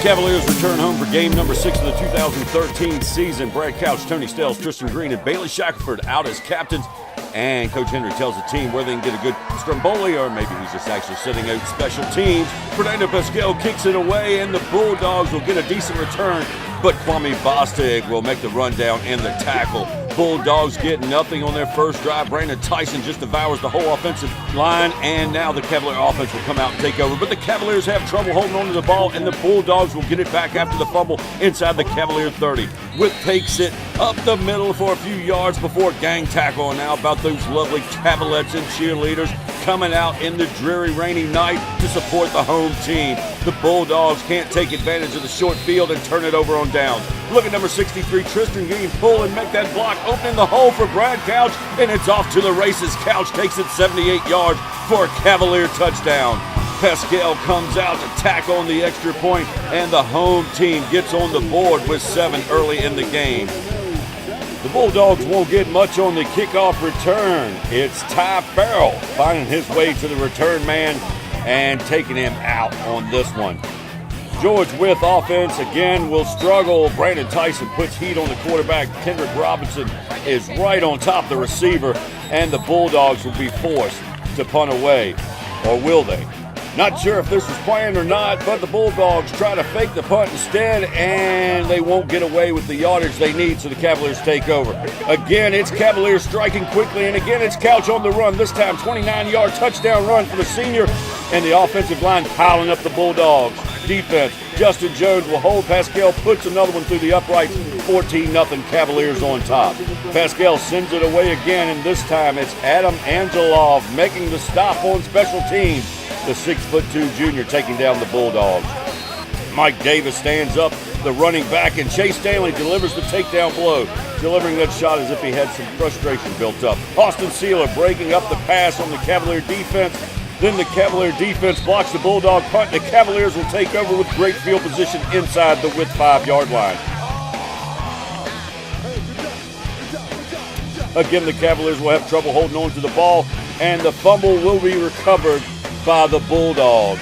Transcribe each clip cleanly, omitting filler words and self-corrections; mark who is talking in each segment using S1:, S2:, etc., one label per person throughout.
S1: Cavaliers return home for game number 6 of the 2013 season. Brad Couch, Tony Stells, Tristan Green, and Bailey Shackelford out as captains. And Coach Henry tells the team where they can get a good Stromboli, or maybe he's just actually sitting out special teams. Fernando Pascal kicks it away, and the Bulldogs will get a decent return. But Kwame Bostic will make the rundown and the tackle. Bulldogs get nothing on their first drive. Brandon Tyson just devours the whole offensive line, and now the Cavalier offense will come out and take over. But the Cavaliers have trouble holding on to the ball, and the Bulldogs will get it back after the fumble inside the Cavalier 30. Wythe takes it up the middle for a few yards before a gang tackle, and now about those lovely Cavalettes and cheerleaders coming out in the dreary, rainy night to support the home team. The Bulldogs can't take advantage of the short field and turn it over on downs. Look at number 63, Tristan Green, pull and make that block, opening the hole for Brad Couch, and it's off to the races. Couch takes it 78 yards for a Cavalier touchdown. Pascal comes out to tackle on the extra point, and the home team gets on the board with 7 early in the game. The Bulldogs won't get much on the kickoff return. It's Ty Farrell finding his way to the return man and taking him out on this one. George Wythe offense again will struggle. Brandon Tyson puts heat on the quarterback. Kendrick Robinson is right on top of the receiver, and the Bulldogs will be forced to punt away. Or will they? Not sure if this was planned or not, but the Bulldogs try to fake the punt instead, and they won't get away with the yardage they need, so the Cavaliers take over. Again, it's Cavaliers striking quickly, and again, it's Couch on the run. This time, 29-yard touchdown run for the senior, and the offensive line piling up the Bulldogs. Defense, Justin Jones will hold. Pascal puts another one through the uprights. 14-0 Cavaliers on top. Pascal sends it away again, and this time it's Adam Angelov making the stop on special teams. The 6'2" junior taking down the Bulldogs. Mike Davis stands up, the running back, and Chase Stanley delivers the takedown blow, delivering that shot as if he had some frustration built up. Austin Sealer breaking up the pass on the Cavalier defense. Then the Cavalier defense blocks the Bulldog punt. The Cavaliers will take over with great field position inside the Wythe 5-yard line. Again, the Cavaliers will have trouble holding on to the ball, and the fumble will be recovered by the Bulldogs.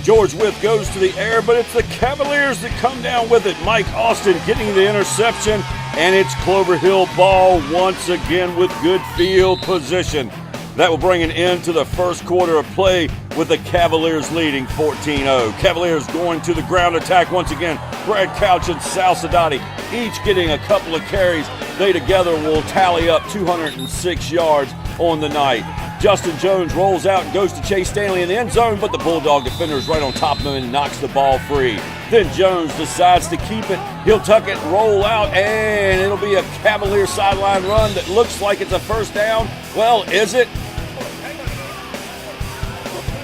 S1: George Wythe goes to the air, but it's the Cavaliers that come down with it. Mike Austin getting the interception, and it's Clover Hill ball once again with good field position. That will bring an end to the first quarter of play with the Cavaliers leading 14-0. Cavaliers going to the ground attack once again. Brad Couch and Sal Sadati each getting a couple of carries. They together will tally up 206 yards on the night. Justin Jones rolls out and goes to Chase Stanley in the end zone, but the Bulldog defender is right on top of him and knocks the ball free. Then Jones decides to keep it. He'll tuck it, roll out, and it'll be a Cavalier sideline run that looks like it's a first down. Well, is it?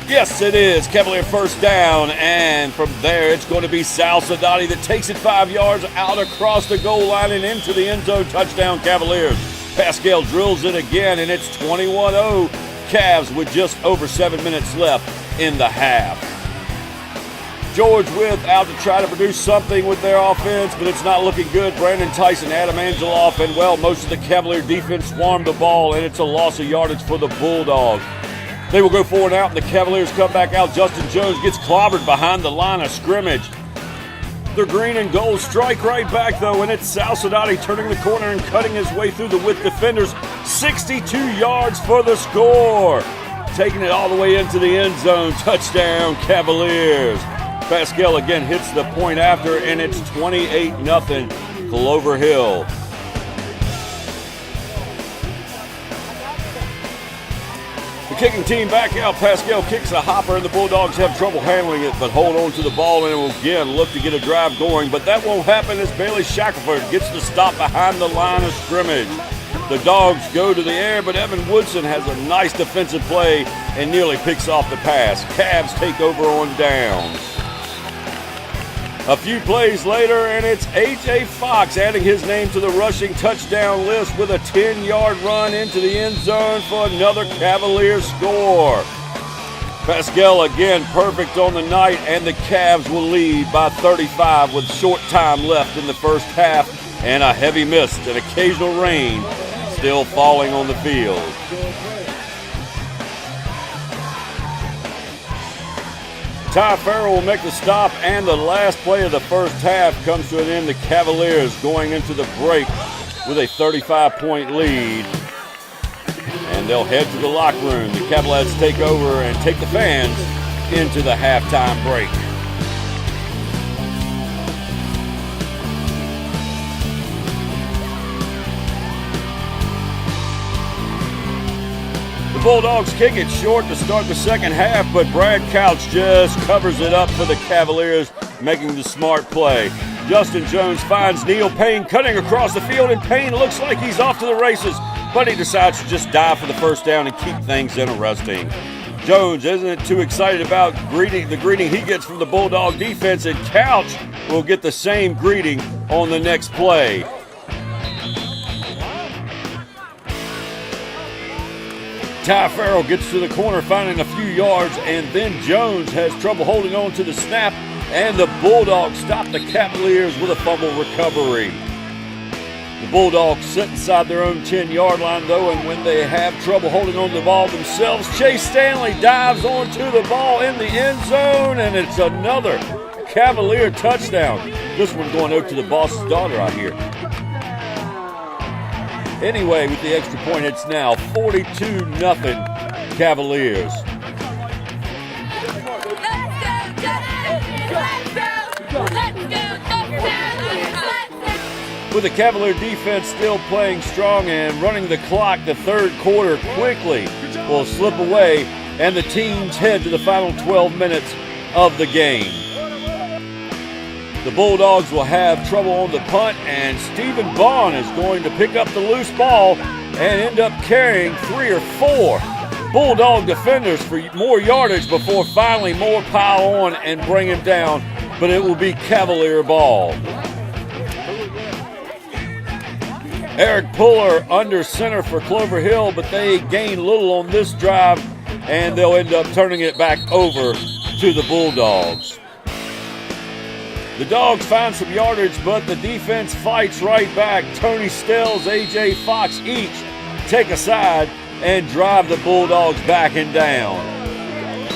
S1: Yes, it is. Cavalier first down, and from there it's going to be Sal Sadati that takes it 5 yards out across the goal line and into the end zone. Touchdown, Cavaliers. Pascal drills it again, and it's 21-0 Cavs with just over 7 minutes left in the half. George Wythe out to try to produce something with their offense, but it's not looking good. Brandon Tyson, Adam Angeloff, and, well, most of the Cavalier defense swarmed the ball, and it's a loss of yardage for the Bulldogs. They will go forward and out, and the Cavaliers come back out. Justin Jones gets clobbered behind the line of scrimmage. The green and gold strike right back, though, and it's Sal Sadati turning the corner and cutting his way through the Wythe defenders. 62 yards for the score. Taking it all the way into the end zone. Touchdown, Cavaliers. Pascal again hits the point after, and it's 28-0 Clover Hill. The kicking team back out. Pascal kicks a hopper, and the Bulldogs have trouble handling it, but hold on to the ball and will again look to get a drive going. But that won't happen as Bailey Shackelford gets the stop behind the line of scrimmage. The Dogs go to the air, but Evan Woodson has a nice defensive play and nearly picks off the pass. Cavs take over on downs. A few plays later, and it's A.J. Fox adding his name to the rushing touchdown list with a 10-yard run into the end zone for another Cavalier score. Pascal again perfect on the night, and the Cavs will lead by 35 with short time left in the first half, and a heavy mist and occasional rain still falling on the field. Ty Farrell will make the stop, and the last play of the first half comes to an end. The Cavaliers going into the break with a 35-point lead. And they'll head to the locker room. The Cavaliers take over and take the fans into the halftime break. The Bulldogs kick it short to start the second half, but Brad Couch just covers it up for the Cavaliers, making the smart play. Justin Jones finds Neil Payne cutting across the field, and Payne looks like he's off to the races, but he decides to just dive for the first down and keep things interesting. Jones isn't too excited about the greeting he gets from the Bulldog defense, and Couch will get the same greeting on the next play. Ty Farrell gets to the corner, finding a few yards, and then Jones has trouble holding on to the snap, and the Bulldogs stop the Cavaliers with a fumble recovery. The Bulldogs sit inside their own 10-yard line, though, and when they have trouble holding on to the ball themselves, Chase Stanley dives onto the ball in the end zone, and it's another Cavalier touchdown. This one going out to the boss's daughter, I hear. Anyway, with the extra point, it's now 42-0 Cavaliers. With the Cavalier defense still playing strong and running the clock, the third quarter quickly will slip away, and the teams head to the final 12 minutes of the game. The Bulldogs will have trouble on the punt, and Stephen Vaughn is going to pick up the loose ball and end up carrying 3 or 4 Bulldog defenders for more yardage before finally more pile on and bring him down, but it will be Cavalier ball. Eric Puller under center for Clover Hill, but they gain little on this drive, and they'll end up turning it back over to the Bulldogs. The Dogs find some yardage, but the defense fights right back. Tony Stells, A.J. Fox each take a side and drive the Bulldogs back and down.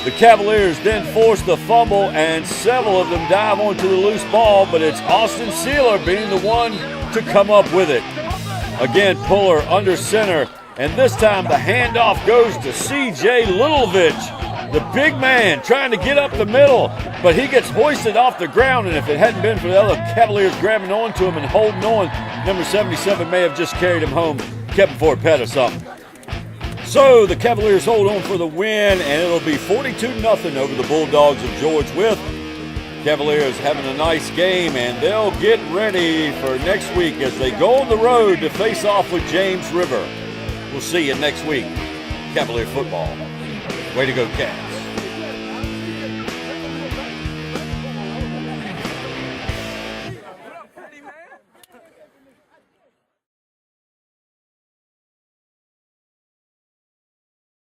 S1: The Cavaliers then force the fumble, and several of them dive onto the loose ball, but it's Austin Sealer being the one to come up with it. Again, Puller under center, and this time the handoff goes to C.J. Littlevidge, the big man trying to get up the middle, but he gets hoisted off the ground, and if it hadn't been for the other Cavaliers grabbing onto him and holding on, number 77 may have just carried him home, kept him for a pet or something. So the Cavaliers hold on for the win, and it'll be 42-0 over the Bulldogs of George Wythe. Cavaliers having a nice game, and they'll get ready for next week as they go on the road to face off with James River. We'll see you next week. Cavalier football. Way to go, Cavs.